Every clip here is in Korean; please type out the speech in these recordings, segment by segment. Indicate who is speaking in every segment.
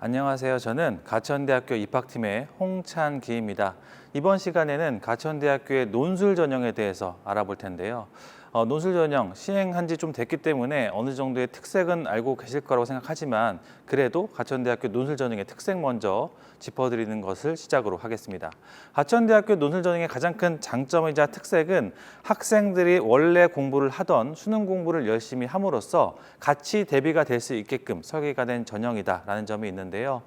Speaker 1: 안녕하세요. 저는 가천대학교 입학팀의 홍찬기입니다. 이번 시간에는 가천대학교의 논술 전형에 대해서 알아볼 텐데요. 논술 전형 시행한 지 좀 됐기 때문에 어느 정도의 특색은 알고 계실 거라고 생각하지만 그래도 가천대학교 논술 전형의 특색 먼저 짚어드리는 것을 시작으로 하겠습니다. 가천대학교 논술 전형의 가장 큰 장점이자 특색은 학생들이 원래 공부를 하던 수능 공부를 열심히 함으로써 같이 대비가 될 수 있게끔 설계가 된 전형이다라는 점이 있는데요.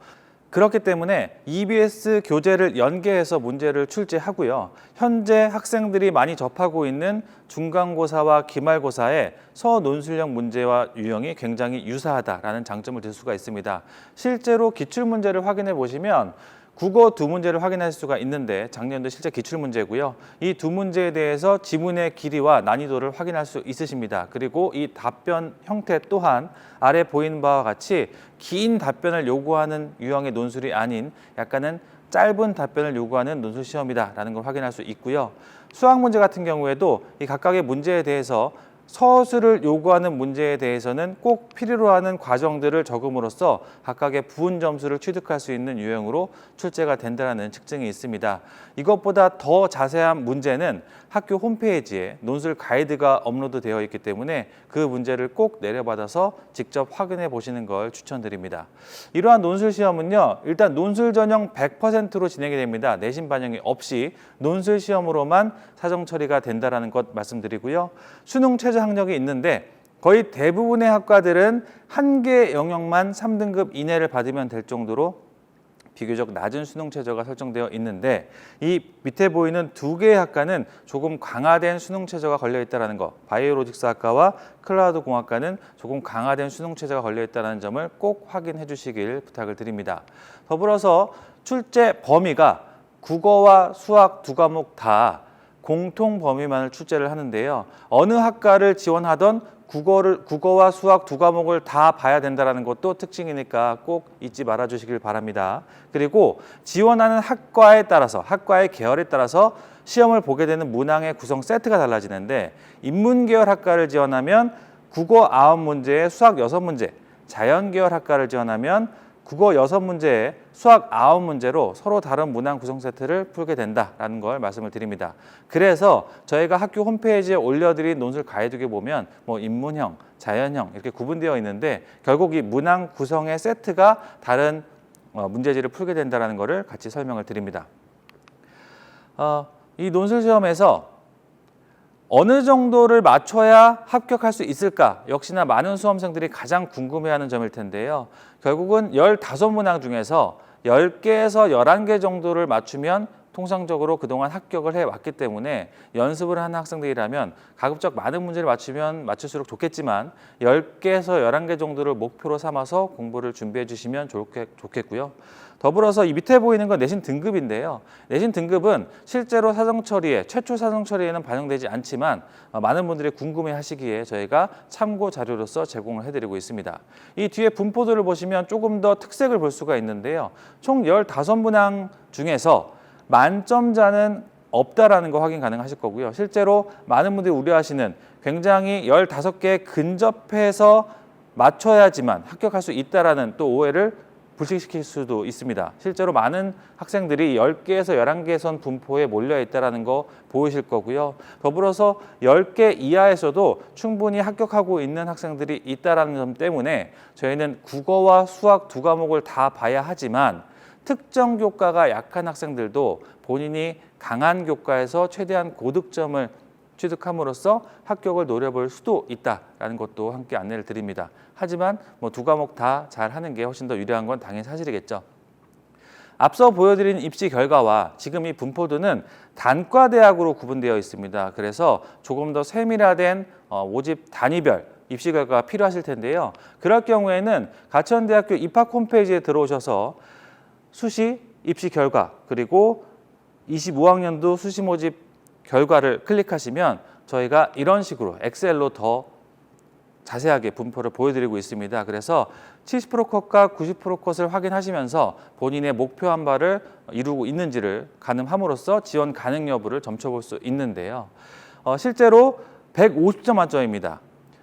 Speaker 1: 그렇기 때문에 EBS 교재를 연계해서 문제를 출제하고요. 현재 학생들이 많이 접하고 있는 중간고사와 기말고사의 서논술형 문제와 유형이 굉장히 유사하다라는 장점을 들 수가 있습니다. 실제로 기출문제를 확인해 보시면 국어 두 문제를 확인할 수가 있는데 작년도 실제 기출문제고요. 이 두 문제에 대해서 지문의 길이와 난이도를 확인할 수 있으십니다. 그리고 이 답변 형태 또한 아래 보이는 바와 같이 긴 답변을 요구하는 유형의 논술이 아닌 약간은 짧은 답변을 요구하는 논술 시험이다라는 걸 확인할 수 있고요. 수학 문제 같은 경우에도 이 각각의 문제에 대해서 서술을 요구하는 문제에 대해서는 꼭 필요로 하는 과정들을 적음으로써 각각의 부분 점수를 취득할 수 있는 유형으로 출제가 된다는 특징이 있습니다. 이것보다 더 자세한 문제는 학교 홈페이지에 논술 가이드가 업로드되어 있기 때문에 그 문제를 꼭 내려받아서 직접 확인해 보시는 걸 추천드립니다. 이러한 논술 시험은요, 일단 논술 전형 100%로 진행이 됩니다. 내신 반영이 없이 논술 시험으로만 사정 처리가 된다는 것 말씀드리고요. 수능 최저 학력이 있는데 거의 대부분의 학과들은 한 개 영역만 3등급 이내를 받으면 될 정도로 비교적 낮은 수능 최저가 설정되어 있는데 이 밑에 보이는 두 개의 학과는 조금 강화된 수능 최저가 걸려 있다는 거, 바이오로직스 학과와 클라우드 공학과는 조금 강화된 수능 최저가 걸려 있다는 점을 꼭 확인해 주시길 부탁을 드립니다. 더불어서 출제 범위가 국어와 수학 두 과목 다 공통 범위만을 출제를 하는데요. 어느 학과를 지원하던 국어와 수학 두 과목을 다 봐야 된다는 것도 특징이니까 꼭 잊지 말아 주시길 바랍니다. 그리고 지원하는 학과에 따라서, 학과의 계열에 따라서 시험을 보게 되는 문항의 구성 세트가 달라지는데 인문계열 학과를 지원하면 국어 9문제에 수학 6문제, 자연계열 학과를 지원하면 국어 6문제에 수학 9문제로 서로 다른 문항 구성 세트를 풀게 된다는 걸 말씀을 드립니다. 그래서 저희가 학교 홈페이지에 올려드린 논술 가이드에 보면 인문형, 자연형 이렇게 구분되어 있는데 결국 이 문항 구성의 세트가 다른 문제지를 풀게 된다는 것을 같이 설명을 드립니다. 이 논술 시험에서 어느 정도를 맞춰야 합격할 수 있을까? 역시나 많은 수험생들이 가장 궁금해하는 점일 텐데요. 결국은 15문항 중에서 10개에서 11개 정도를 맞추면 통상적으로 그동안 합격을 해왔기 때문에 연습을 하는 학생들이라면 가급적 많은 문제를 맞추면 맞출수록 좋겠지만 10개에서 11개 정도를 목표로 삼아서 공부를 준비해 주시면 좋겠고요. 더불어서 이 밑에 보이는 건 내신 등급인데요. 내신 등급은 실제로 최초 사정 처리에는 반영되지 않지만 많은 분들이 궁금해 하시기에 저희가 참고 자료로서 제공을 해드리고 있습니다. 이 뒤에 분포도를 보시면 조금 더 특색을 볼 수가 있는데요. 총 15문항 중에서 만점자는 없다라는 거 확인 가능하실 거고요. 실제로 많은 분들이 우려하시는 굉장히 15개 근접해서 맞춰야지만 합격할 수 있다라는 또 오해를 불식시킬 수도 있습니다. 실제로 많은 학생들이 10개에서 11개 선 분포에 몰려 있다는 거 보이실 거고요. 더불어서 10개 이하에서도 충분히 합격하고 있는 학생들이 있다는 점 때문에 저희는 국어와 수학 두 과목을 다 봐야 하지만 특정 교과가 약한 학생들도 본인이 강한 교과에서 최대한 고득점을 취득함으로써 합격을 노려볼 수도 있다는 것도 함께 안내를 드립니다. 하지만 두 과목 다 잘하는 게 훨씬 더 유리한 건 당연히 사실이겠죠. 앞서 보여드린 입시 결과와 지금 이 분포도는 단과대학으로 구분되어 있습니다. 그래서 조금 더 세밀화된 모집 단위별 입시 결과가 필요하실 텐데요. 그럴 경우에는 가천대학교 입학 홈페이지에 들어오셔서 수시 입시 결과 그리고 25학년도 수시 모집 결과를 클릭하시면 저희가 이런 식으로 엑셀로 더 자세하게 분포를 보여드리고 있습니다. 그래서 70% 컷과 90% 컷을 확인하시면서 본인의 목표한 바를 이루고 있는지를 가늠함으로써 지원 가능 여부를 점쳐볼 수 있는데요. 실제로 150점 만점입니다.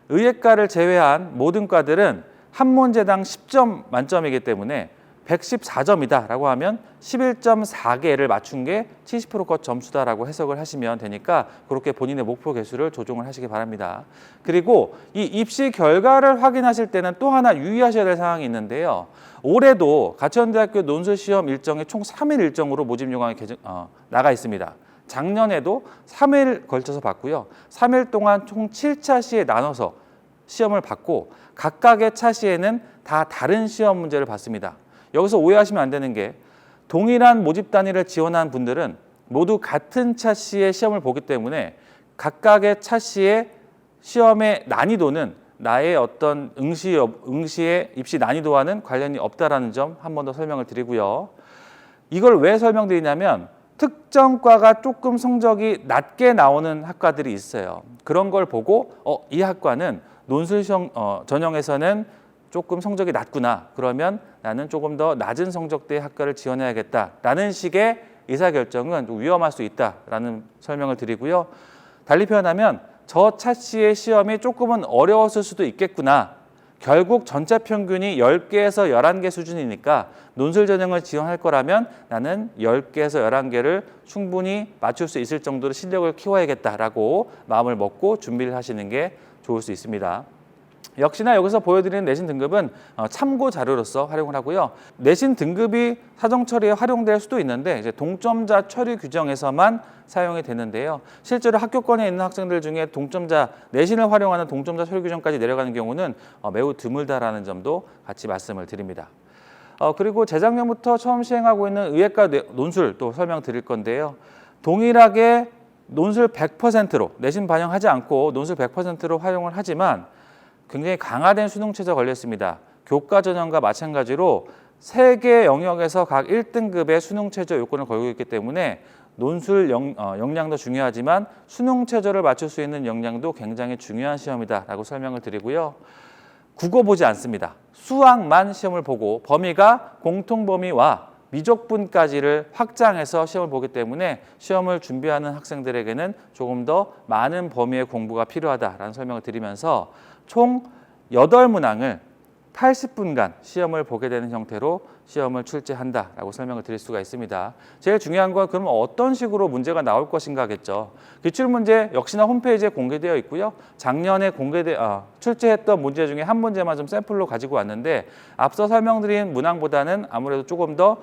Speaker 1: 의예과를 제외한 모든 과들은 한 문제당 10점 만점이기 때문에 114점이다 라고 하면 11.4개를 맞춘 게 70%컷 점수다라고 해석을 하시면 되니까 그렇게 본인의 목표 개수를 조정을 하시기 바랍니다. 그리고 이 입시 결과를 확인하실 때는 또 하나 유의하셔야 될 사항이 있는데요. 올해도 가천대학교 논술시험 일정이 총 3일 일정으로 모집 요강이 나가 있습니다. 작년에도 3일 걸쳐서 봤고요. 3일 동안 총 7차 시에 나눠서 시험을 봤고 각각의 차 시에는 다 다른 시험 문제를 봤습니다. 여기서 오해하시면 안 되는 게 동일한 모집 단위를 지원한 분들은 모두 같은 차 시에 시험을 보기 때문에 각각의 차 시의 시험의 난이도는 나의 어떤 응시의 입시 난이도와는 관련이 없다라는 점 한 번 더 설명을 드리고요. 이걸 왜 설명드리냐면 특정 과가 조금 성적이 낮게 나오는 학과들이 있어요. 그런 걸 보고 이 학과는 논술 전형에서는 조금 성적이 낮구나. 그러면 나는 조금 더 낮은 성적대의 학과를 지원해야겠다라는 식의 의사결정은 좀 위험할 수 있다라는 설명을 드리고요. 달리 표현하면 저 차시의 시험이 조금은 어려웠을 수도 있겠구나. 결국 전체 평균이 10개에서 11개 수준이니까 논술 전형을 지원할 거라면 나는 10개에서 11개를 충분히 맞출 수 있을 정도로 실력을 키워야겠다라고 마음을 먹고 준비를 하시는 게 좋을 수 있습니다. 역시나 여기서 보여드리는 내신 등급은 참고 자료로서 활용을 하고요. 내신 등급이 사정 처리에 활용될 수도 있는데 이제 동점자 처리 규정에서만 사용이 되는데요. 실제로 학교권에 있는 학생들 중에 동점자 내신을 활용하는 동점자 처리 규정까지 내려가는 경우는 매우 드물다라는 점도 같이 말씀을 드립니다. 그리고 재작년부터 처음 시행하고 있는 의예과 논술 또 설명드릴 건데요. 동일하게 논술 100%로 내신 반영하지 않고 논술 100%로 활용을 하지만 굉장히 강화된 수능 최저 걸렸습니다. 교과 전형과 마찬가지로 3개 영역에서 각 1등급의 수능 최저 요건을 걸고 있기 때문에 논술 역량도 중요하지만 수능 최저를 맞출 수 있는 역량도 굉장히 중요한 시험이다라고 설명을 드리고요. 국어 보지 않습니다. 수학만 시험을 보고 범위가 공통범위와 미적분까지를 확장해서 시험을 보기 때문에 시험을 준비하는 학생들에게는 조금 더 많은 범위의 공부가 필요하다라는 설명을 드리면서 총 8문항을 80분간 시험을 보게 되는 형태로 시험을 출제한다라고 설명을 드릴 수가 있습니다. 제일 중요한 건 그럼 어떤 식으로 문제가 나올 것인가겠죠. 기출문제 역시나 홈페이지에 공개되어 있고요. 작년에 출제했던 문제 중에 한 문제만 좀 샘플로 가지고 왔는데 앞서 설명드린 문항보다는 아무래도 조금 더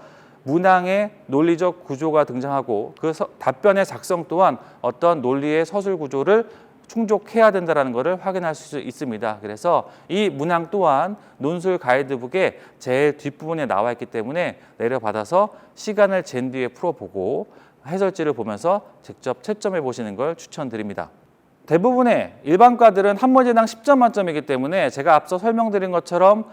Speaker 1: 문항의 논리적 구조가 등장하고 그 답변의 작성 또한 어떤 논리의 서술 구조를 충족해야 된다는 것을 확인할 수 있습니다. 그래서 이 문항 또한 논술 가이드북의 제일 뒷부분에 나와 있기 때문에 내려받아서 시간을 잰 뒤에 풀어보고 해설지를 보면서 직접 채점해 보시는 걸 추천드립니다. 대부분의 일반과들은 한 문제당 10점 만점이기 때문에 제가 앞서 설명드린 것처럼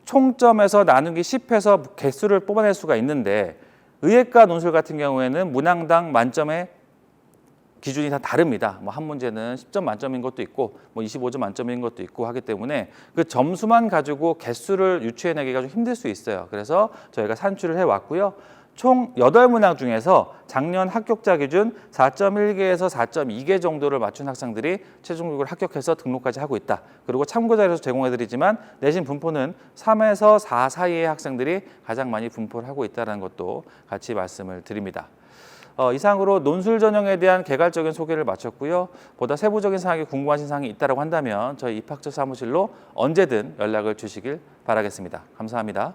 Speaker 1: 총점에서 나누기 10해서 개수를 뽑아낼 수가 있는데 의예과 논술 같은 경우에는 문항당 만점의 기준이 다 다릅니다. 한 문제는 10점 만점인 것도 있고 25점 만점인 것도 있고 하기 때문에 그 점수만 가지고 개수를 유추해내기가 좀 힘들 수 있어요. 그래서 저희가 산출을 해왔고요. 총 8문항 중에서 작년 합격자 기준 4.1개에서 4.2개 정도를 맞춘 학생들이 최종적으로 합격해서 등록까지 하고 있다. 그리고 참고자료에서 제공해드리지만 내신 분포는 3에서 4 사이의 학생들이 가장 많이 분포를 하고 있다는 것도 같이 말씀을 드립니다. 이상으로 논술 전형에 대한 개괄적인 소개를 마쳤고요. 보다 세부적인 사항이 궁금하신 사항이 있다고 한다면 저희 입학처 사무실로 언제든 연락을 주시길 바라겠습니다. 감사합니다.